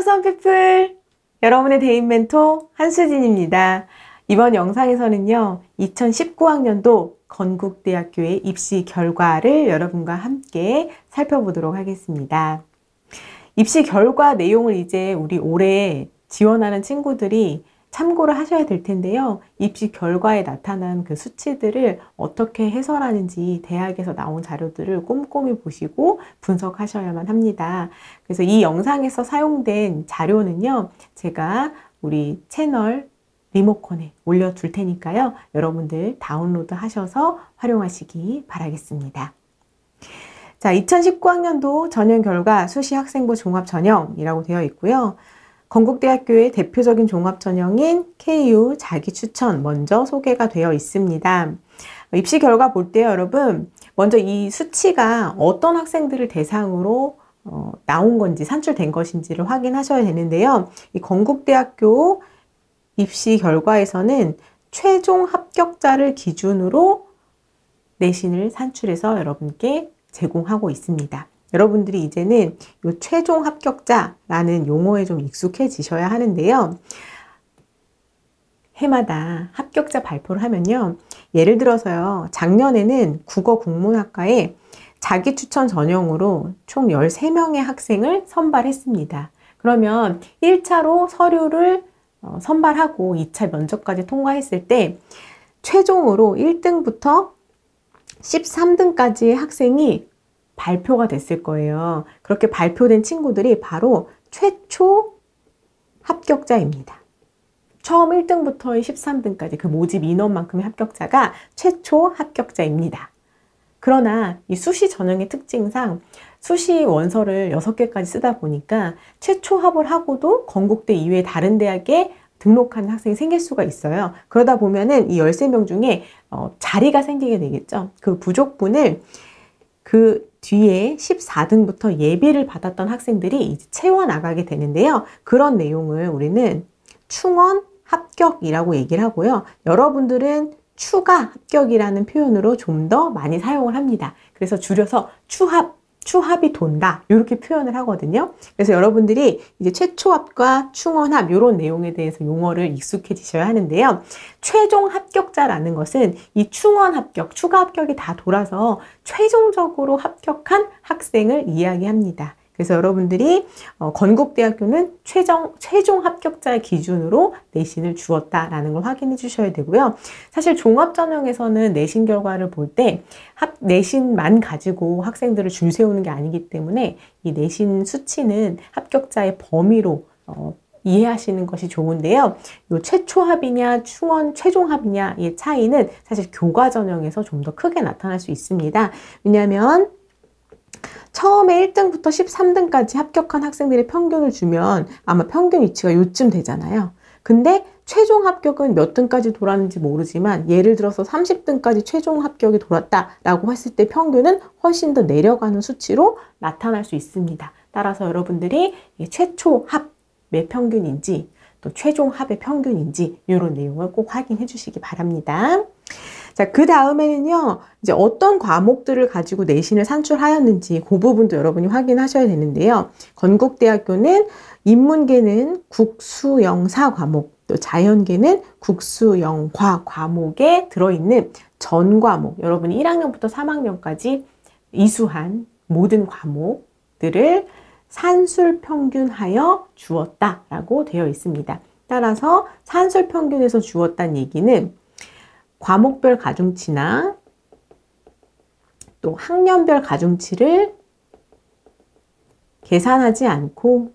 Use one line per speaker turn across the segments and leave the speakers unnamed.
수험피플! 여러분의 대인 멘토 한수진입니다. 이번 영상에서는요, 2019학년도 건국대학교의 입시 결과를 여러분과 함께 살펴보도록 하겠습니다. 입시 결과 내용을 이제 우리 올해 지원하는 친구들이 참고를 하셔야 될 텐데요. 입시 결과에 나타난 그 수치들을 어떻게 해설하는지 대학에서 나온 자료들을 꼼꼼히 보시고 분석하셔야만 합니다. 그래서 이 영상에서 사용된 자료는요, 제가 우리 채널 리모컨에 올려둘 테니까요. 여러분들 다운로드 하셔서 활용하시기 바라겠습니다. 자, 2019학년도 전형 결과 수시 학생부 종합 전형이라고 되어 있고요. 건국대학교의 대표적인 종합 전형인 KU 자기추천 먼저 소개가 되어 있습니다. 입시 결과 볼 때요, 여러분, 먼저 이 수치가 어떤 학생들을 대상으로 나온 건지, 산출된 것인지를 확인하셔야 되는데요. 이 건국대학교 입시 결과에서는 최종 합격자를 기준으로 내신을 산출해서 여러분께 제공하고 있습니다. 여러분들이 이제는 이 최종 합격자라는 용어에 좀 익숙해지셔야 하는데요. 해마다 합격자 발표를 하면요. 예를 들어서요. 작년에는 국어국문학과에 자기추천 전형으로 총 13명의 학생을 선발했습니다. 그러면 1차로 서류를 선발하고 2차 면접까지 통과했을 때 최종으로 1등부터 13등까지의 학생이 발표가 됐을 거예요. 그렇게 발표된 친구들이 바로 최초 합격자입니다. 처음 1등부터 13등까지 그 모집 인원만큼의 합격자가 최초 합격자입니다. 그러나 이 수시 전형의 특징상 수시 원서를 6개까지 쓰다 보니까 최초 합을 하고도 건국대 이외의 다른 대학에 등록하는 학생이 생길 수가 있어요. 그러다 보면은 이 13명 중에 자리가 생기게 되겠죠. 그 부족분을 그 뒤에 14등부터 예비를 받았던 학생들이 이제 채워나가게 되는데요. 그런 내용을 우리는 충원 합격이라고 얘기를 하고요. 여러분들은 추가 합격이라는 표현으로 좀 더 많이 사용을 합니다. 그래서 줄여서 추합이 돈다 이렇게 표현을 하거든요. 그래서 여러분들이 이제 최초합과 충원합 이런 내용에 대해서 용어를 익숙해지셔야 하는데요. 최종 합격자라는 것은 이 충원 합격, 추가 합격이 다 돌아서 최종적으로 합격한 학생을 이야기합니다. 그래서 여러분들이 건국대학교는 최종 합격자의 기준으로 내신을 주었다라는 걸 확인해 주셔야 되고요. 사실 종합전형에서는 내신 결과를 볼 때 내신만 가지고 학생들을 줄 세우는 게 아니기 때문에 이 내신 수치는 합격자의 범위로 이해하시는 것이 좋은데요. 요 최초합이냐 충원 최종합이냐의 차이는 사실 교과전형에서 좀 더 크게 나타날 수 있습니다. 왜냐하면 처음에 1등부터 13등까지 합격한 학생들의 평균을 주면 아마 평균 위치가 요쯤 되잖아요. 근데 최종 합격은 몇 등까지 돌았는지 모르지만 예를 들어서 30등까지 최종 합격이 돌았다라고 했을 때 평균은 훨씬 더 내려가는 수치로 나타날 수 있습니다. 따라서 여러분들이 최초 합의 평균인지 또 최종 합의 평균인지 이런 내용을 꼭 확인해 주시기 바랍니다. 자, 그 다음에는요, 이제 어떤 과목들을 가지고 내신을 산출하였는지 그 부분도 여러분이 확인하셔야 되는데요. 건국대학교는 인문계는 국수영사 과목, 또 자연계는 국수영과 과목에 들어있는 전 과목, 여러분이 1학년부터 3학년까지 이수한 모든 과목들을 산술평균하여 주었다라고 되어 있습니다. 따라서 산술평균에서 주었다는 얘기는 과목별 가중치나 또 학년별 가중치를 계산하지 않고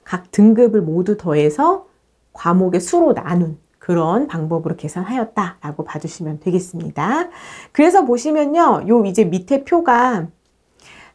각 등급을 모두 더해서 과목의 수로 나눈 그런 방법으로 계산하였다라고 봐주시면 되겠습니다. 그래서 보시면요, 요 이제 밑에 표가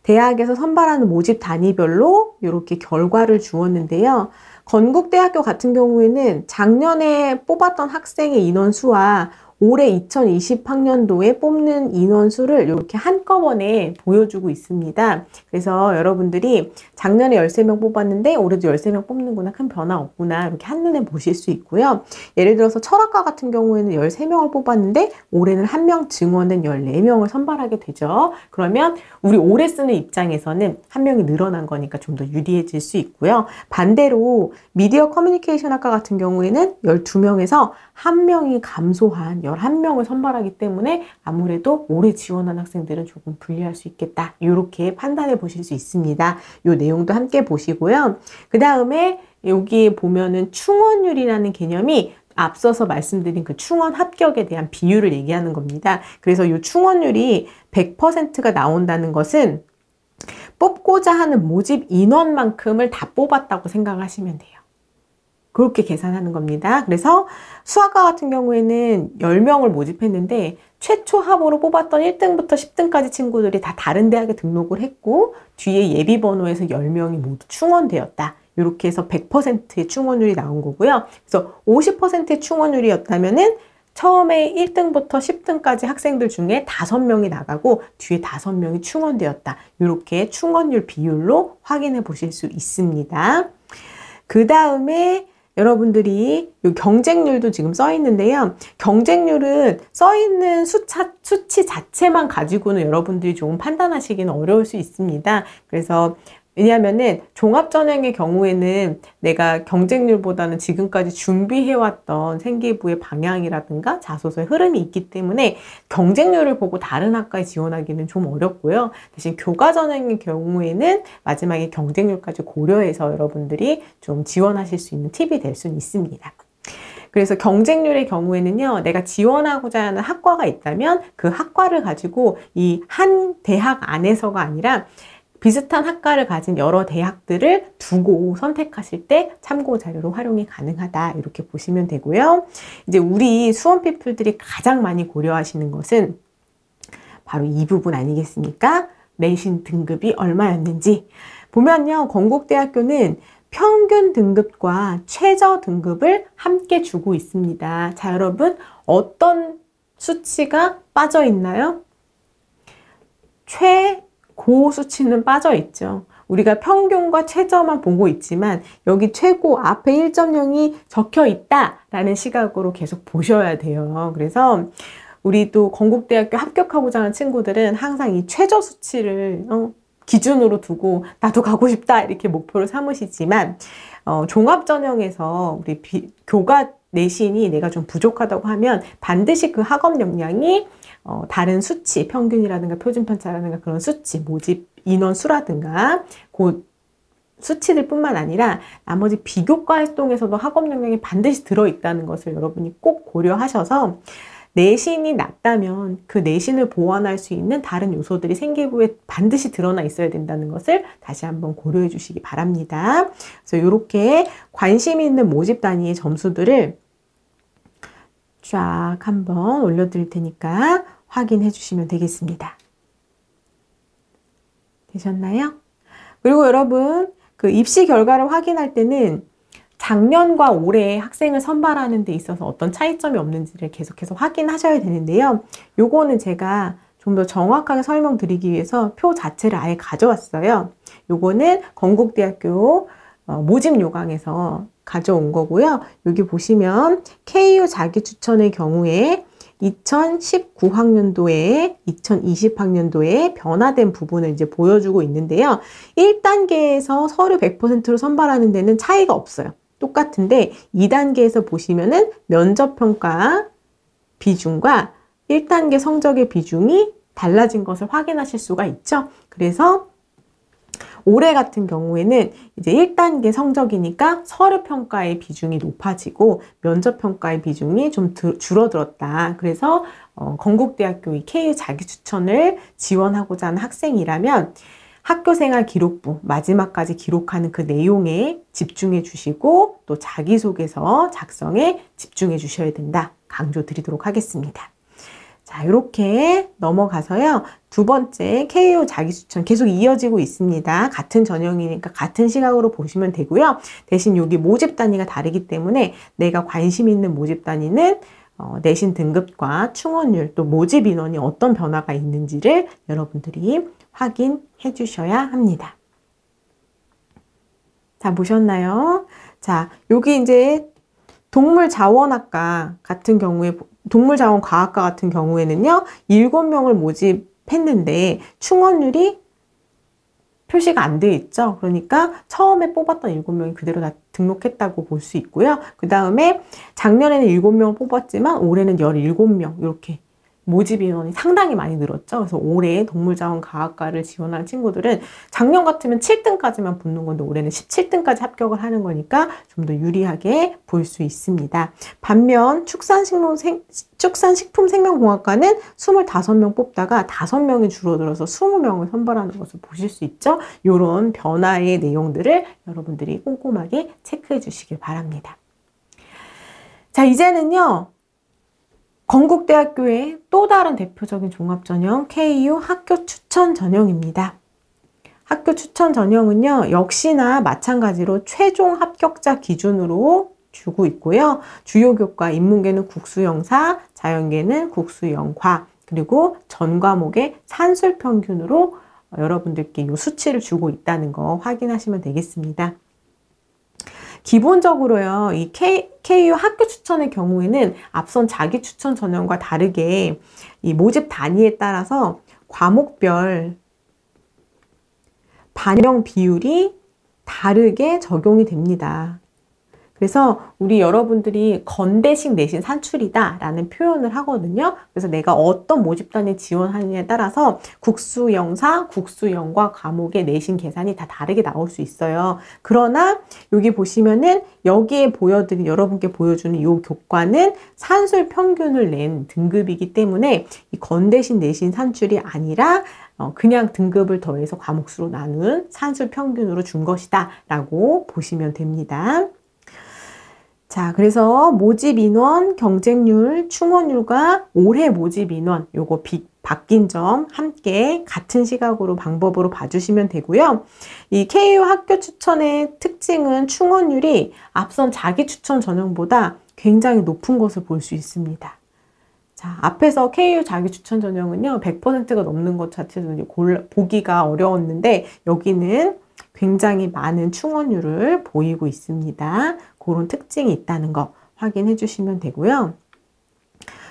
대학에서 선발하는 모집 단위별로 이렇게 결과를 주었는데요. 건국대학교 같은 경우에는 작년에 뽑았던 학생의 인원수와 올해 2020학년도에 뽑는 인원수를 이렇게 한꺼번에 보여주고 있습니다. 그래서 여러분들이 작년에 13명 뽑았는데 올해도 13명 뽑는구나, 큰 변화 없구나, 이렇게 한눈에 보실 수 있고요. 예를 들어서 철학과 같은 경우에는 13명을 뽑았는데 올해는 1명 증원된 14명을 선발하게 되죠. 그러면 우리 올해 쓰는 입장에서는 1명이 늘어난 거니까 좀 더 유리해질 수 있고요. 반대로 미디어 커뮤니케이션 학과 같은 경우에는 12명에서 1명이 감소한 11명을 선발하기 때문에 아무래도 올해 지원한 학생들은 조금 불리할 수 있겠다, 이렇게 판단해 보실 수 있습니다. 이 내용도 함께 보시고요. 그 다음에 여기에 보면은 충원율이라는 개념이 앞서서 말씀드린 그 충원 합격에 대한 비율을 얘기하는 겁니다. 그래서 이 충원율이 100%가 나온다는 것은 뽑고자 하는 모집 인원만큼을 다 뽑았다고 생각하시면 돼요. 그렇게 계산하는 겁니다. 그래서 수학과 같은 경우에는 10명을 모집했는데 최초 합으로 뽑았던 1등부터 10등까지 친구들이 다 다른 대학에 등록을 했고 뒤에 예비 번호에서 10명이 모두 충원되었다. 이렇게 해서 100%의 충원율이 나온 거고요. 그래서 50%의 충원율이었다면은 처음에 1등부터 10등까지 학생들 중에 5명이 나가고 뒤에 5명이 충원되었다. 이렇게 충원율 비율로 확인해 보실 수 있습니다. 그 다음에 여러분들이 이 경쟁률도 지금 써 있는데요. 경쟁률은 써 있는 수치 자체만 가지고는 여러분들이 조금 판단하시기는 어려울 수 있습니다. 그래서 왜냐하면은 종합전형의 경우에는 내가 경쟁률보다는 지금까지 준비해왔던 생기부의 방향이라든가 자소서의 흐름이 있기 때문에 경쟁률을 보고 다른 학과에 지원하기는 좀 어렵고요. 대신 교과전형의 경우에는 마지막에 경쟁률까지 고려해서 여러분들이 좀 지원하실 수 있는 팁이 될 수는 있습니다. 그래서 경쟁률의 경우에는요, 내가 지원하고자 하는 학과가 있다면 그 학과를 가지고 이 한 대학 안에서가 아니라 비슷한 학과를 가진 여러 대학들을 두고 선택하실 때 참고 자료로 활용이 가능하다, 이렇게 보시면 되고요. 이제 우리 수험피플들이 가장 많이 고려하시는 것은 바로 이 부분 아니겠습니까? 내신 등급이 얼마였는지. 보면요, 건국대학교는 평균 등급과 최저 등급을 함께 주고 있습니다. 자, 여러분, 어떤 수치가 빠져 있나요? 최고 수치는 빠져 있죠. 우리가 평균과 최저만 보고 있지만 여기 최고 앞에 1.0이 적혀 있다라는 시각으로 계속 보셔야 돼요. 그래서 우리도 건국대학교 합격하고자 하는 친구들은 항상 이 최저 수치를 기준으로 두고 나도 가고 싶다, 이렇게 목표를 삼으시지만 종합전형에서 우리 교과 내신이 내가 좀 부족하다고 하면 반드시 그 학업 역량이 다른 수치, 평균이라든가 표준편차라든가 그런 수치, 모집 인원 수라든가 그 수치들 뿐만 아니라 나머지 비교과 활동에서도 학업 역량이 반드시 들어있다는 것을 여러분이 꼭 고려하셔서 내신이 낮다면 그 내신을 보완할 수 있는 다른 요소들이 생기부에 반드시 드러나 있어야 된다는 것을 다시 한번 고려해 주시기 바랍니다. 그래서 이렇게 관심 있는 모집 단위의 점수들을 쫙 한번 올려드릴 테니까 확인해 주시면 되겠습니다. 되셨나요? 그리고 여러분, 그 입시 결과를 확인할 때는 작년과 올해 학생을 선발하는 데 있어서 어떤 차이점이 없는지를 계속해서 확인하셔야 되는데요. 요거는 제가 좀 더 정확하게 설명드리기 위해서 표 자체를 아예 가져왔어요. 요거는 건국대학교 모집 요강에서 가져온 거고요. 여기 보시면 KU 자기추천의 경우에 2019학년도에 2020학년도에 변화된 부분을 이제 보여주고 있는데요. 1단계에서 서류 100%로 선발하는 데는 차이가 없어요. 똑같은데 2단계에서 보시면은 면접평가 비중과 1단계 성적의 비중이 달라진 것을 확인하실 수가 있죠. 그래서 올해 같은 경우에는 이제 1단계 성적이니까 서류평가의 비중이 높아지고 면접평가의 비중이 좀 줄어들었다. 그래서 건국대학교 이 KU 자기추천을 지원하고자 하는 학생이라면 학교생활 기록부 마지막까지 기록하는 그 내용에 집중해 주시고 또 자기소개서 작성에 집중해 주셔야 된다. 강조 드리도록 하겠습니다. 자, 이렇게 넘어가서요. 두 번째 KU 자기추천 계속 이어지고 있습니다. 같은 전형이니까 같은 시각으로 보시면 되고요. 대신 여기 모집 단위가 다르기 때문에 내가 관심 있는 모집 단위는 내신 등급과 충원율 또 모집 인원이 어떤 변화가 있는지를 여러분들이 확인해 주셔야 합니다. 자, 보셨나요? 자, 여기 이제 동물자원학과 같은 경우에, 동물자원과학과 같은 경우에는요, 7명을 모집했는데 충원율이 표시가 안 돼 있죠. 그러니까 처음에 뽑았던 7명이 그대로 다 등록했다고 볼 수 있고요. 그 다음에 작년에는 7명을 뽑았지만 올해는 17명 이렇게 모집 인원이 상당히 많이 늘었죠. 그래서 올해 동물자원과학과를 지원한 친구들은 작년 같으면 7등까지만 붙는 건데 올해는 17등까지 합격을 하는 거니까 좀 더 유리하게 볼 수 있습니다. 반면 축산식품생명공학과는 25명 뽑다가 5명이 줄어들어서 20명을 선발하는 것을 보실 수 있죠. 이런 변화의 내용들을 여러분들이 꼼꼼하게 체크해 주시길 바랍니다. 자, 이제는요. 건국대학교의 또 다른 대표적인 종합전형 KU 학교 추천 전형입니다. 학교 추천 전형은요, 역시나 마찬가지로 최종 합격자 기준으로 주고 있고요. 주요 교과 인문계는 국수영사, 자연계는 국수영과, 그리고 전 과목의 산술 평균으로 여러분들께 이 수치를 주고 있다는 거 확인하시면 되겠습니다. 기본적으로요, 이 KU 학교 추천의 경우에는 앞선 자기 추천 전형과 다르게 이 모집 단위에 따라서 과목별 반영 비율이 다르게 적용이 됩니다. 그래서 우리 여러분들이 건대식 내신 산출이다 라는 표현을 하거든요. 그래서 내가 어떤 모집단에 지원하느냐에 따라서 국수영사, 국수영과 과목의 내신 계산이 다 다르게 나올 수 있어요. 그러나 여기 보시면은 여기에 여러분께 보여주는 이 교과는 산술 평균을 낸 등급이기 때문에 이 건대식 내신 산출이 아니라 그냥 등급을 더해서 과목수로 나눈 산술 평균으로 준 것이다 라고 보시면 됩니다. 자, 그래서 모집 인원, 경쟁률, 충원율과 올해 모집 인원 요거 바뀐 점 함께 같은 시각으로 방법으로 봐주시면 되고요. 이 KU 학교 추천의 특징은 충원율이 앞선 자기 추천 전형보다 굉장히 높은 것을 볼 수 있습니다. 자, 앞에서 KU 자기 추천 전형은요, 100%가 넘는 것 자체도 보기가 어려웠는데 여기는 굉장히 많은 충원율을 보이고 있습니다. 그런 특징이 있다는 거 확인해 주시면 되고요.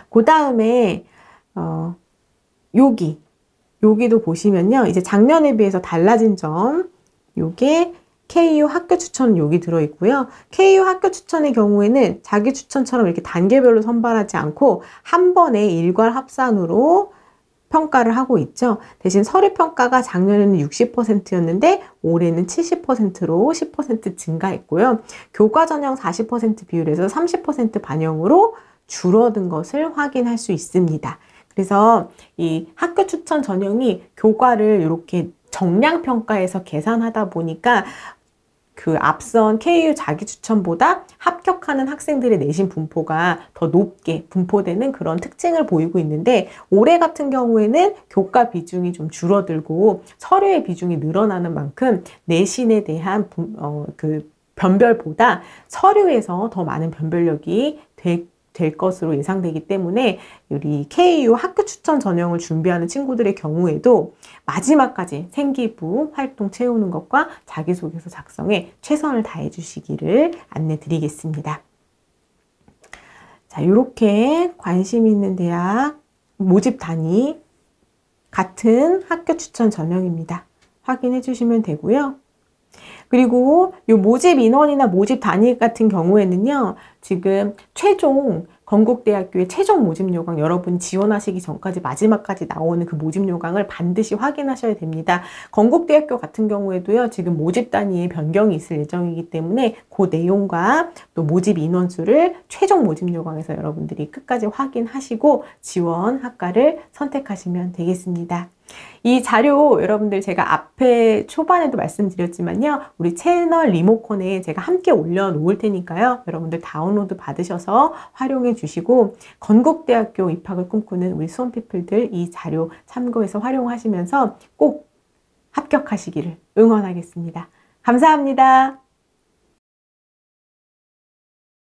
그 다음에 여기도 보시면요. 이제 작년에 비해서 달라진 점, 요게 KU 학교 추천은 여기 들어있고요. KU 학교 추천의 경우에는 자기 추천처럼 이렇게 단계별로 선발하지 않고 한 번에 일괄 합산으로 평가를 하고 있죠. 대신 서류평가가 작년에는 60%였는데 올해는 70%로 10% 증가했고요. 교과전형 40% 비율에서 30% 반영으로 줄어든 것을 확인할 수 있습니다. 그래서 이 학교 추천 전형이 교과를 이렇게 정량평가에서 계산하다 보니까 그 앞선 KU 자기추천보다 합격하는 학생들의 내신 분포가 더 높게 분포되는 그런 특징을 보이고 있는데 올해 같은 경우에는 교과 비중이 좀 줄어들고 서류의 비중이 늘어나는 만큼 내신에 대한 그 변별보다 서류에서 더 많은 변별력이 될 것으로 예상되기 때문에 우리 KU 학교 추천 전형을 준비하는 친구들의 경우에도 마지막까지 생기부 활동 채우는 것과 자기소개서 작성에 최선을 다해 주시기를 안내 드리겠습니다. 자, 이렇게 관심 있는 대학 모집 단위 같은 학교 추천 전형입니다. 확인해 주시면 되고요. 그리고 이 모집 인원이나 모집 단위 같은 경우에는요, 지금 건국대학교의 최종 모집 요강 여러분 지원하시기 전까지 마지막까지 나오는 그 모집 요강을 반드시 확인하셔야 됩니다. 건국대학교 같은 경우에도요, 지금 모집 단위에 변경이 있을 예정이기 때문에 그 내용과 또 모집 인원수를 최종 모집 요강에서 여러분들이 끝까지 확인하시고 지원 학과를 선택하시면 되겠습니다. 이 자료 여러분들 제가 앞에 초반에도 말씀드렸지만요, 우리 채널 리모컨에 제가 함께 올려놓을 테니까요, 여러분들 다운로드 받으셔서 활용해 주시고 건국대학교 입학을 꿈꾸는 우리 수험피플들 이 자료 참고해서 활용하시면서 꼭 합격하시기를 응원하겠습니다. 감사합니다.